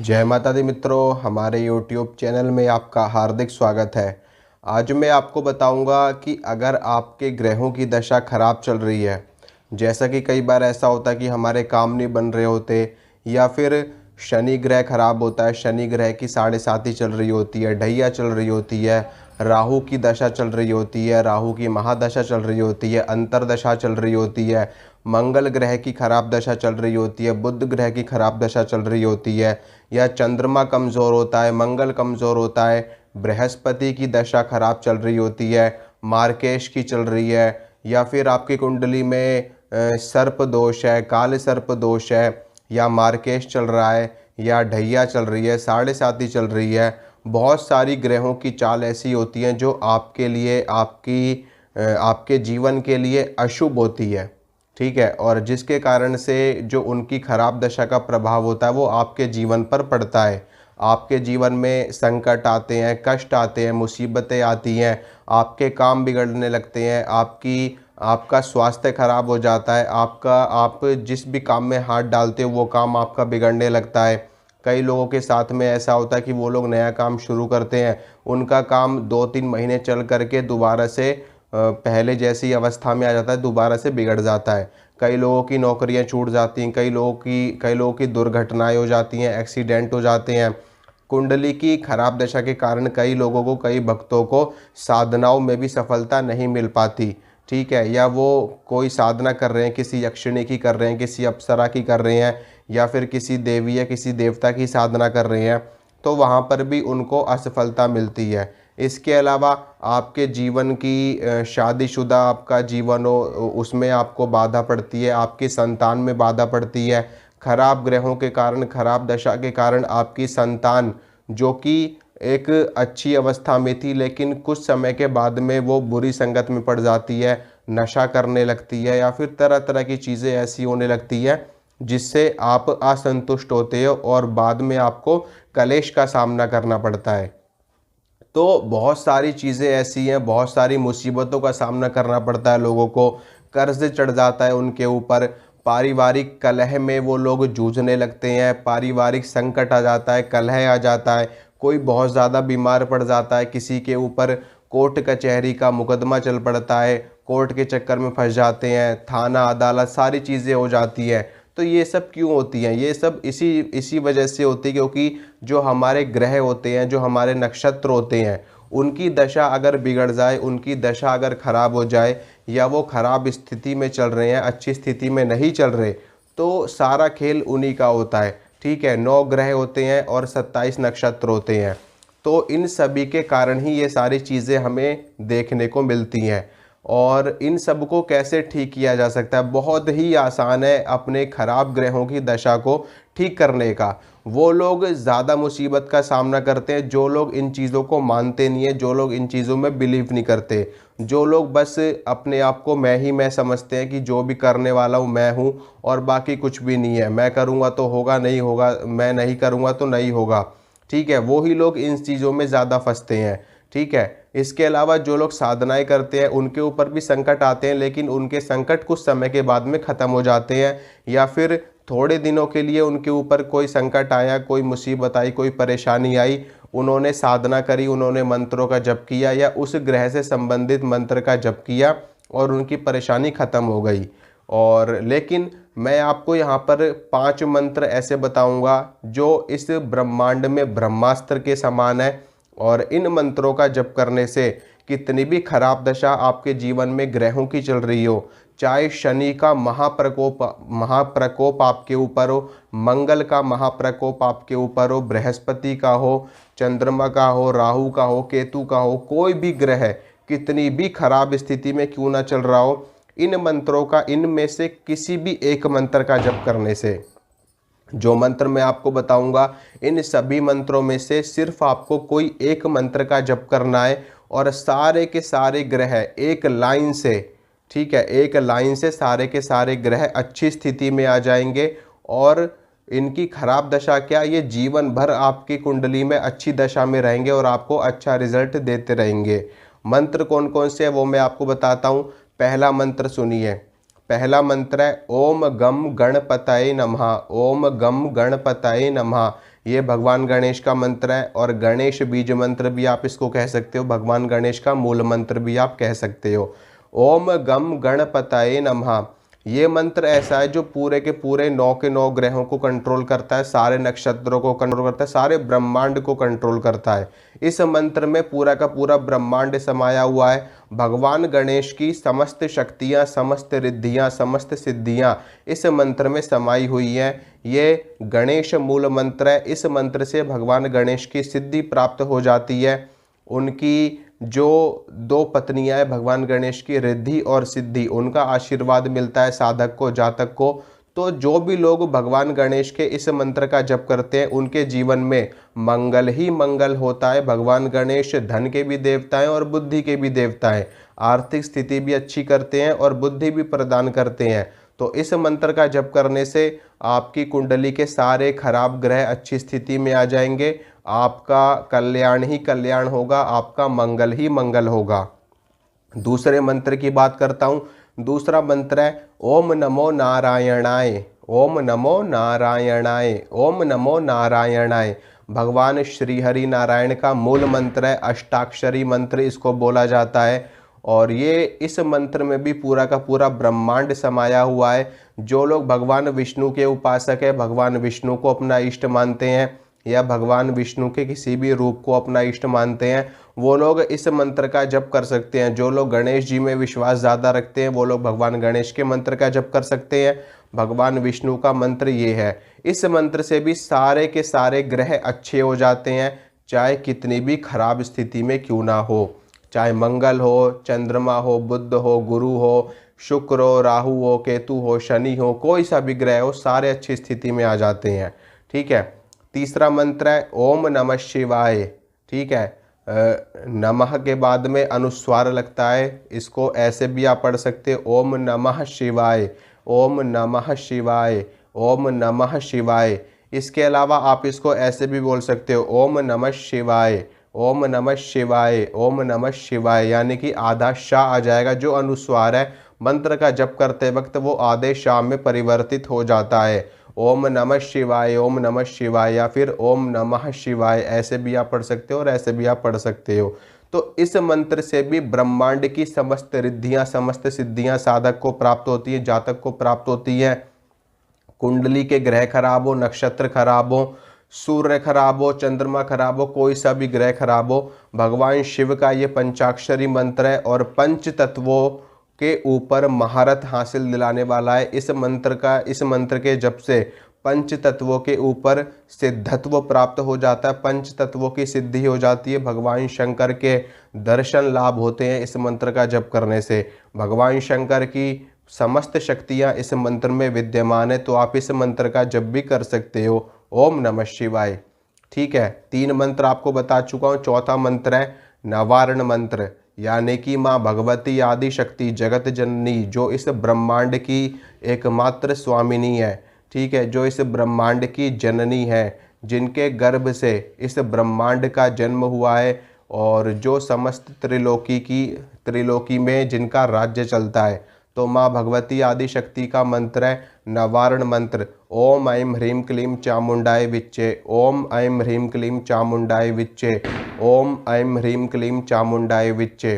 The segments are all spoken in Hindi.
जय माता दी मित्रों, हमारे YouTube चैनल में आपका हार्दिक स्वागत है। आज मैं आपको बताऊंगा कि अगर आपके ग्रहों की दशा खराब चल रही है, जैसा कि कई बार ऐसा होता है कि हमारे काम नहीं बन रहे होते, या फिर शनि ग्रह खराब होता है, शनि ग्रह की साढ़े साती चल रही होती है, ढैया चल रही होती है, राहु की दशा चल रही होती है, राहु की महादशा चल रही होती है, अंतरदशा चल रही होती है, मंगल ग्रह की खराब दशा चल रही होती है, बुध ग्रह की खराब दशा चल रही होती है, या चंद्रमा कमज़ोर होता है, मंगल कमज़ोर होता है, बृहस्पति की दशा खराब चल रही होती है, मार्केश की चल रही है, या फिर आपकी कुंडली में सर्प दोष है, काले सर्प दोष है, या मार्केश चल रहा है, या ढैया चल रही है, साढ़े साती चल रही है। बहुत सारी ग्रहों की चाल ऐसी होती हैं जो आपके लिए आपके जीवन के लिए अशुभ होती है, ठीक है, और जिसके कारण से जो उनकी खराब दशा का प्रभाव होता है वो आपके जीवन पर पड़ता है। आपके जीवन में संकट आते हैं, कष्ट आते हैं, मुसीबतें आती हैं, आपके काम बिगड़ने लगते हैं, आपका स्वास्थ्य खराब हो जाता है, आप जिस भी काम में हाथ डालते हो वो काम आपका बिगड़ने लगता है। कई लोगों के साथ में ऐसा होता है कि वो लोग नया काम शुरू करते हैं, उनका काम 2-3 महीने चल करके दोबारा से पहले जैसी अवस्था में आ जाता है, दोबारा से बिगड़ जाता है। कई लोगों की नौकरियां छूट जाती हैं, कई लोगों की दुर्घटनाएं हो जाती हैं, एक्सीडेंट हो जाते हैं। कुंडली की खराब दशा के कारण कई लोगों को, कई भक्तों को साधनाओं में भी सफलता नहीं मिल पाती, ठीक है, या वो कोई साधना कर रहे हैं, किसी यक्षिणी की कर रहे हैं, किसी अप्सरा की कर रहे हैं, या फिर किसी देवी या किसी देवता की साधना कर रहे हैं, तो वहाँ पर भी उनको असफलता मिलती है। इसके अलावा आपके जीवन की शादीशुदा आपका जीवन हो, उसमें आपको बाधा पड़ती है, आपकी संतान में बाधा पड़ती है। खराब ग्रहों के कारण, खराब दशा के कारण आपकी संतान, जो कि एक अच्छी अवस्था में थी, लेकिन कुछ समय के बाद में वो बुरी संगत में पड़ जाती है, नशा करने लगती है, या फिर तरह तरह की चीज़ें ऐसी होने लगती है जिससे आप असंतुष्ट होते हो और बाद में आपको कलेश का सामना करना पड़ता है। तो बहुत सारी चीज़ें ऐसी हैं, बहुत सारी मुसीबतों का सामना करना पड़ता है लोगों को, कर्ज चढ़ जाता है उनके ऊपर, पारिवारिक कलह में वो लोग जूझने लगते हैं, पारिवारिक संकट आ जाता है, कलह आ जाता है, कोई बहुत ज़्यादा बीमार पड़ जाता है, किसी के ऊपर कोर्ट कचहरी का मुकदमा चल पड़ता है, कोर्ट के चक्कर में फंस जाते हैं, थाना अदालत सारी चीज़ें हो जाती हैं। तो ये सब क्यों होती हैं? ये सब इसी इसी वजह से होती है, क्योंकि जो हमारे ग्रह होते हैं, जो हमारे नक्षत्र होते हैं, उनकी दशा अगर बिगड़ जाए, उनकी दशा अगर खराब हो जाए, या वो खराब स्थिति में चल रहे हैं, अच्छी स्थिति में नहीं चल रहे, तो सारा खेल उन्हीं का होता है, ठीक है। 9 ग्रह होते हैं और 27 नक्षत्र होते हैं, तो इन सभी के कारण ही ये सारी चीज़ें हमें देखने को मिलती हैं। और इन सब को कैसे ठीक किया जा सकता है? बहुत ही आसान है अपने खराब ग्रहों की दशा को ठीक करने का। वो लोग ज़्यादा मुसीबत का सामना करते हैं जो लोग इन चीज़ों को मानते नहीं है, जो लोग इन चीज़ों में बिलीव नहीं करते, जो लोग बस अपने आप को मैं ही मैं समझते हैं कि जो भी करने वाला हूँ मैं हूँ और बाकी कुछ भी नहीं है, मैं करूँगा तो होगा, नहीं होगा, मैं नहीं करूँगा तो नहीं होगा, ठीक है। वो ही लोग इन चीज़ों में ज़्यादा फंसते हैं, ठीक है। इसके अलावा जो लोग साधनाएं करते हैं उनके ऊपर भी संकट आते हैं, लेकिन उनके संकट कुछ समय के बाद में ख़त्म हो जाते हैं, या फिर थोड़े दिनों के लिए उनके ऊपर कोई संकट आया, कोई मुसीबत आई, कोई परेशानी आई, उन्होंने साधना करी, उन्होंने मंत्रों का जप किया या उस ग्रह से संबंधित मंत्र का जप किया और उनकी परेशानी ख़त्म हो गई। और लेकिन मैं आपको यहाँ पर 5 मंत्र ऐसे बताऊँगा जो इस ब्रह्मांड में ब्रह्मास्त्र के समान है, और इन मंत्रों का जप करने से कितनी भी खराब दशा आपके जीवन में ग्रहों की चल रही हो, चाहे शनि का महाप्रकोप आपके ऊपर हो, मंगल का महाप्रकोप आपके ऊपर हो, बृहस्पति का हो, चंद्रमा का हो, राहु का हो, केतु का हो, कोई भी ग्रह कितनी भी खराब स्थिति में क्यों ना चल रहा हो, इन मंत्रों का, इनमें से किसी भी एक मंत्र का जप करने से, जो मंत्र मैं आपको बताऊंगा, इन सभी मंत्रों में से सिर्फ आपको कोई एक मंत्र का जप करना है, और सारे के सारे ग्रह एक लाइन से, ठीक है, एक लाइन से सारे के सारे ग्रह अच्छी स्थिति में आ जाएंगे, और इनकी खराब दशा क्या, ये जीवन भर आपकी कुंडली में अच्छी दशा में रहेंगे और आपको अच्छा रिजल्ट देते रहेंगे। मंत्र कौन कौन से हैं वो मैं आपको बताता हूँ। पहला मंत्र सुनिए। पहला मंत्र है ओम गम गणपतये नमः। ओम गम गणपतये नमः, ये भगवान गणेश का मंत्र है। और गणेश बीज मंत्र भी आप इसको कह सकते हो, भगवान गणेश का मूल मंत्र भी आप कह सकते हो। ओम गम गणपतये नमः, ये मंत्र ऐसा है जो पूरे के पूरे 9 के 9 ग्रहों को कंट्रोल करता है, सारे नक्षत्रों को कंट्रोल करता है, सारे ब्रह्मांड को कंट्रोल करता है। इस मंत्र में पूरा का पूरा ब्रह्मांड समाया हुआ है। भगवान गणेश की समस्त शक्तियाँ, समस्त रिद्धियाँ, समस्त सिद्धियाँ इस मंत्र में समाई हुई हैं। ये गणेश मूल मंत्र है। इस मंत्र से भगवान गणेश की सिद्धि प्राप्त हो जाती है। उनकी जो 2 पत्नियां हैं भगवान गणेश की, रिद्धि और सिद्धि, उनका आशीर्वाद मिलता है साधक को, जातक को। तो जो भी लोग भगवान गणेश के इस मंत्र का जप करते हैं उनके जीवन में मंगल ही मंगल होता है। भगवान गणेश धन के भी देवता हैं और बुद्धि के भी देवता हैं। आर्थिक स्थिति भी अच्छी करते हैं और बुद्धि भी प्रदान करते हैं। तो इस मंत्र का जप करने से आपकी कुंडली के सारे खराब ग्रह अच्छी स्थिति में आ जाएंगे। आपका कल्याण ही कल्याण होगा, आपका मंगल ही मंगल होगा। दूसरे मंत्र की बात करता हूँ। दूसरा मंत्र है ओम नमो नारायणाय। ओम नमो नारायणाय। ओम नमो नारायणाय भगवान श्री हरि नारायण का मूल मंत्र है। अष्टाक्षरी मंत्र इसको बोला जाता है। और ये इस मंत्र में भी पूरा का पूरा ब्रह्मांड समाया हुआ है। जो लोग भगवान विष्णु के उपासक है, भगवान विष्णु को अपना इष्ट मानते हैं या भगवान विष्णु के किसी भी रूप को अपना इष्ट मानते हैं, वो लोग इस मंत्र का जप कर सकते हैं। जो लोग गणेश जी में विश्वास ज़्यादा रखते हैं वो लोग भगवान गणेश के मंत्र का जप कर सकते हैं। भगवान विष्णु का मंत्र ये है। इस मंत्र से भी सारे के सारे ग्रह अच्छे हो जाते हैं, चाहे कितनी भी खराब स्थिति में क्यों ना हो। चाहे मंगल हो, चंद्रमा हो, बुध हो, गुरु हो, शुक्र हो, राहु हो, केतु हो, शनि हो, कोई सा भी ग्रह हो, सारे अच्छी स्थिति में आ जाते हैं। ठीक है। तीसरा मंत्र है ओम नमः शिवाय। ठीक है। नमः के बाद में अनुस्वार लगता है, इसको ऐसे भी आप पढ़ सकते हो ओम नमः शिवाय, ओम नमः शिवाय, ओम नमः शिवाय। इसके अलावा आप इसको ऐसे भी बोल सकते हो ओम नमः शिवाय, ओम नमः शिवाय, ओम नमः शिवाय, यानी कि आधा शाह आ जाएगा। जो अनुस्वार है मंत्र का जप करते वक्त वो आधे शाह में परिवर्तित हो जाता है। ओम नमः शिवाय, ओम नमः शिवाय, या फिर ओम नमः शिवाय, ऐसे भी आप पढ़ सकते हो और ऐसे भी आप पढ़ सकते हो। तो इस मंत्र से भी ब्रह्मांड की समस्त रिद्धियाँ, समस्त सिद्धियाँ साधक को प्राप्त होती है, जातक को प्राप्त होती है। कुंडली के ग्रह खराब हो, नक्षत्र खराब हो, सूर्य खराब हो, चंद्रमा खराब हो, कोई सा भी ग्रह खराब हो, भगवान शिव का ये पंचाक्षरी मंत्र है और पंच तत्वों के ऊपर महारत हासिल दिलाने वाला है। इस मंत्र के जप से पंच तत्वों के ऊपर सिद्धत्व प्राप्त हो जाता है, पंच तत्वों की सिद्धि हो जाती है। भगवान शंकर के दर्शन लाभ होते हैं इस मंत्र का जप करने से। भगवान शंकर की समस्त शक्तियाँ इस मंत्र में विद्यमान है। तो आप इस मंत्र का जप भी कर सकते हो, ओम नमः शिवाय। ठीक है। 3 मंत्र आपको बता चुका हूँ। चौथा मंत्र है नवारण मंत्र, यानी कि माँ भगवती आदि शक्ति जगत जननी, जो इस ब्रह्मांड की एकमात्र स्वामिनी है। ठीक है। जो इस ब्रह्मांड की जननी है, जिनके गर्भ से इस ब्रह्मांड का जन्म हुआ है और जो समस्त त्रिलोकी में जिनका राज्य चलता है। तो माँ भगवती आदि शक्ति का मंत्र है नवारण मंत्र, ओम ऐं ह्रीं क्लीं चामुंडाय विच्चे, ओम ऐं ह्रीं क्लीं चामुंडाय विच्चे, ओम ऐं ह्रीं क्लीं चामुंडाय विच्चे।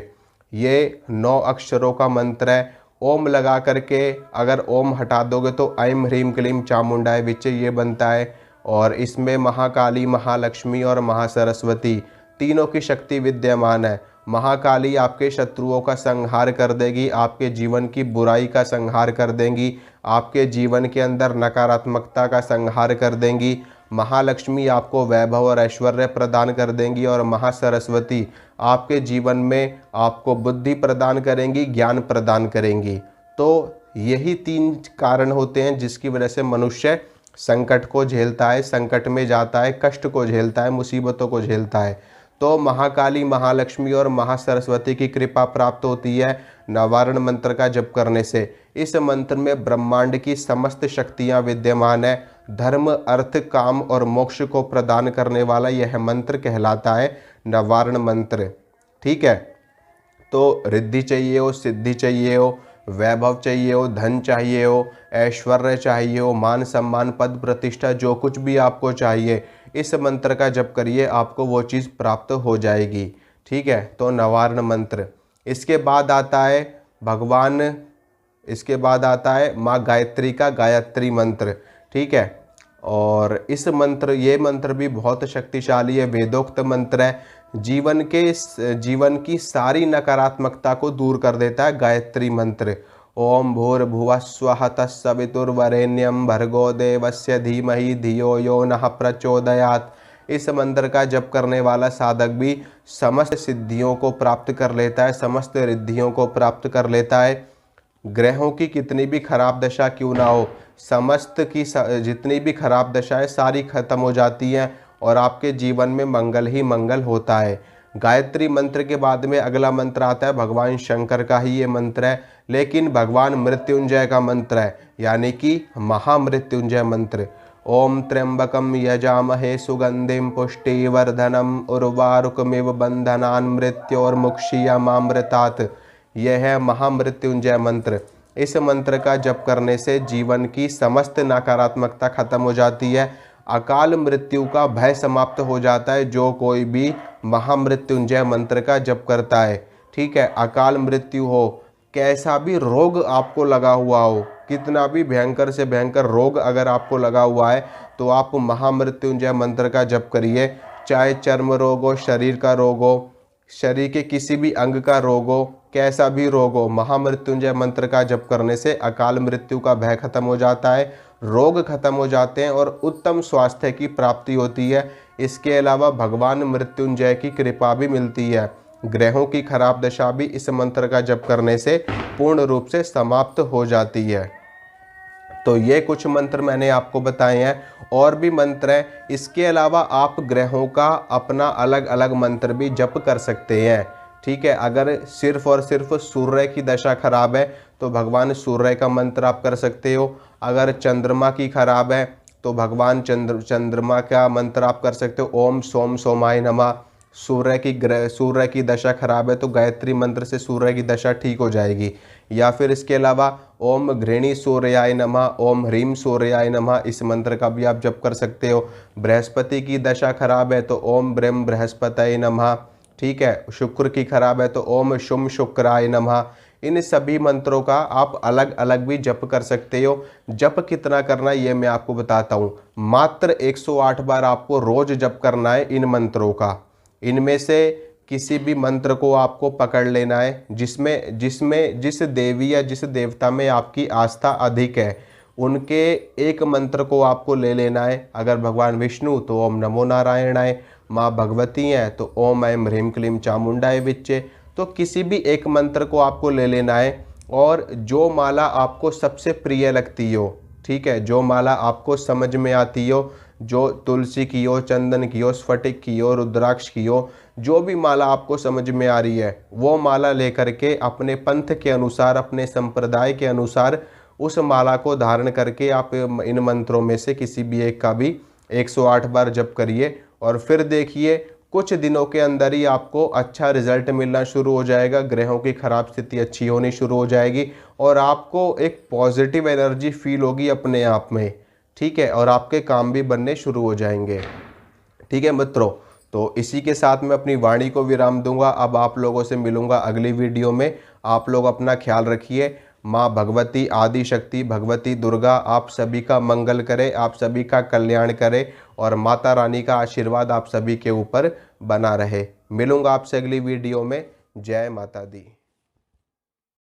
ये 9 अक्षरों का मंत्र है। ओम लगा करके अगर ओम हटा दोगे तो ऐं ह्रीं क्लीं चामुंडाय विच्चे ये बनता है। और इसमें महाकाली, महालक्ष्मी और महासरस्वती तीनों की शक्ति विद्यमान है। महाकाली आपके शत्रुओं का संहार कर देगी, आपके जीवन की बुराई का संहार कर देंगी, आपके जीवन के अंदर नकारात्मकता का संहार कर देंगी। महालक्ष्मी आपको वैभव और ऐश्वर्य प्रदान कर देंगी और महासरस्वती आपके जीवन में आपको बुद्धि प्रदान करेंगी, ज्ञान प्रदान करेंगी। तो यही 3 कारण होते हैं जिसकी वजह से मनुष्य संकट को झेलता है, संकट में जाता है, कष्ट को झेलता है, मुसीबतों को झेलता है। तो महाकाली, महालक्ष्मी और महासरस्वती की कृपा प्राप्त होती है नवारण मंत्र का जप करने से। इस मंत्र में ब्रह्मांड की समस्त शक्तियाँ विद्यमान है। धर्म, अर्थ, काम और मोक्ष को प्रदान करने वाला यह मंत्र कहलाता है नवारण मंत्र। ठीक है। तो रिद्धि चाहिए हो, सिद्धि चाहिए हो, वैभव चाहिए हो, धन चाहिए हो, ऐश्वर्य चाहिए हो, मान सम्मान पद प्रतिष्ठा, जो कुछ भी आपको चाहिए इस मंत्र का जप करिए, आपको वो चीज़ प्राप्त हो जाएगी। ठीक है, तो नवारण मंत्र। इसके बाद आता है इसके बाद आता है माँ गायत्री का गायत्री मंत्र। ठीक है, और ये मंत्र भी बहुत शक्तिशाली है, वेदोक्त मंत्र है, जीवन की सारी नकारात्मकता को दूर कर देता है गायत्री मंत्र। ओम भूर्भुवः स्वः तत्सवितुर्वरेण्यं भर्गो देवस्य धीमहि धियो यो नः प्रचोदयात्। इस मंत्र का जप करने वाला साधक भी समस्त सिद्धियों को प्राप्त कर लेता है, समस्त रिद्धियों को प्राप्त कर लेता है। ग्रहों की कितनी भी खराब दशा क्यों ना हो, समस्त की जितनी भी खराब दशा है सारी खत्म हो जाती हैं और आपके जीवन में मंगल ही मंगल होता है। गायत्री मंत्र के बाद में अगला मंत्र आता है, भगवान शंकर का ही ये मंत्र है, लेकिन भगवान मृत्युंजय का मंत्र है, यानी कि महामृत्युंजय मंत्र। ओम त्र्यंबकम यजामहे सुगंधिम पुष्टिवर्धनम उर्वारुकमिव बंधनान् मृत्योर्मुक्षीयमामृतात्। यह है महामृत्युंजय मंत्र। इस मंत्र का जप करने से जीवन की समस्त नकारात्मकता खत्म हो जाती है, अकाल मृत्यु का भय समाप्त हो जाता है जो कोई भी महामृत्युंजय मंत्र का जप करता है। ठीक है, अकाल मृत्यु हो, कैसा भी रोग आपको लगा हुआ हो, कितना भी भयंकर से भयंकर रोग अगर आपको लगा हुआ है तो आप महामृत्युंजय मंत्र का जप करिए। चाहे चर्म रोग हो, शरीर का रोग हो, शरीर के किसी भी अंग का रोग हो, कैसा भी रोग हो, महामृत्युंजय मंत्र का जप करने से अकाल मृत्यु का भय खत्म हो जाता है, रोग खत्म हो जाते हैं और उत्तम स्वास्थ्य की प्राप्ति होती है। इसके अलावा भगवान मृत्युंजय की कृपा भी मिलती है। ग्रहों की खराब दशा भी इस मंत्र का जप करने से पूर्ण रूप से समाप्त हो जाती है। तो ये कुछ मंत्र मैंने आपको बताए हैं, और भी मंत्र हैं। इसके अलावा आप ग्रहों का अपना अलग अलग मंत्र भी जप कर सकते हैं। ठीक है, अगर सिर्फ और सिर्फ सूर्य की दशा खराब है तो भगवान सूर्य का मंत्र आप कर सकते हो। अगर चंद्रमा की खराब है तो भगवान चंद्रमा का मंत्र आप कर सकते हो, ओम सोम सोमाय नमः। सूर्य की दशा खराब है तो गायत्री मंत्र से सूर्य की दशा ठीक हो जाएगी। या फिर इसके अलावा ओम घृणी सूर्याय नमः, ओम ह्रीम सूर्याय नमः, इस मंत्र का भी आप जप कर सकते हो। बृहस्पति की दशा खराब है तो ओम ब्रह्म बृहस्पतये नमः। ठीक है, शुक्र की खराब है तो ओम शुम शुक्राय नमः। इन सभी मंत्रों का आप अलग अलग भी जप कर सकते हो। जप कितना करना ये मैं आपको बताता हूँ। मात्र 108 बार आपको रोज जप करना है इन मंत्रों का। इनमें से किसी भी मंत्र को आपको पकड़ लेना है जिस देवी या जिस देवता में आपकी आस्था अधिक है, उनके एक मंत्र को आपको ले लेना है। अगर भगवान विष्णु तो ओम नमो नारायणाय, माँ भगवती हैं तो ओम ऐं ह्रीं क्लीं चामुंडाय विच्चे। तो किसी भी एक मंत्र को आपको ले लेना है और जो माला आपको सबसे प्रिय लगती हो, ठीक है, जो माला आपको समझ में आती हो, जो तुलसी की हो, चंदन की हो, स्फटिक की हो, रुद्राक्ष की हो, जो भी माला आपको समझ में आ रही है वो माला लेकर के अपने पंथ के अनुसार, अपने संप्रदाय के अनुसार उस माला को धारण करके आप इन मंत्रों में से किसी भी एक का भी 108 बार जप करिए। और फिर देखिए कुछ दिनों के अंदर ही आपको अच्छा रिजल्ट मिलना शुरू हो जाएगा, ग्रहों की खराब स्थिति अच्छी होनी शुरू हो जाएगी और आपको एक पॉजिटिव एनर्जी फील होगी अपने आप में। ठीक है, और आपके काम भी बनने शुरू हो जाएंगे। ठीक है मित्रों, तो इसी के साथ मैं अपनी वाणी को विराम दूंगा। अब आप लोगों से मिलूंगा अगली वीडियो में। आप लोग अपना ख्याल रखिए। माँ भगवती आदि शक्ति भगवती दुर्गा आप सभी का मंगल करे, आप सभी का कल्याण करे और माता रानी का आशीर्वाद आप सभी के ऊपर बना रहे। मिलूंगा आपसे अगली वीडियो में। जय माता दी।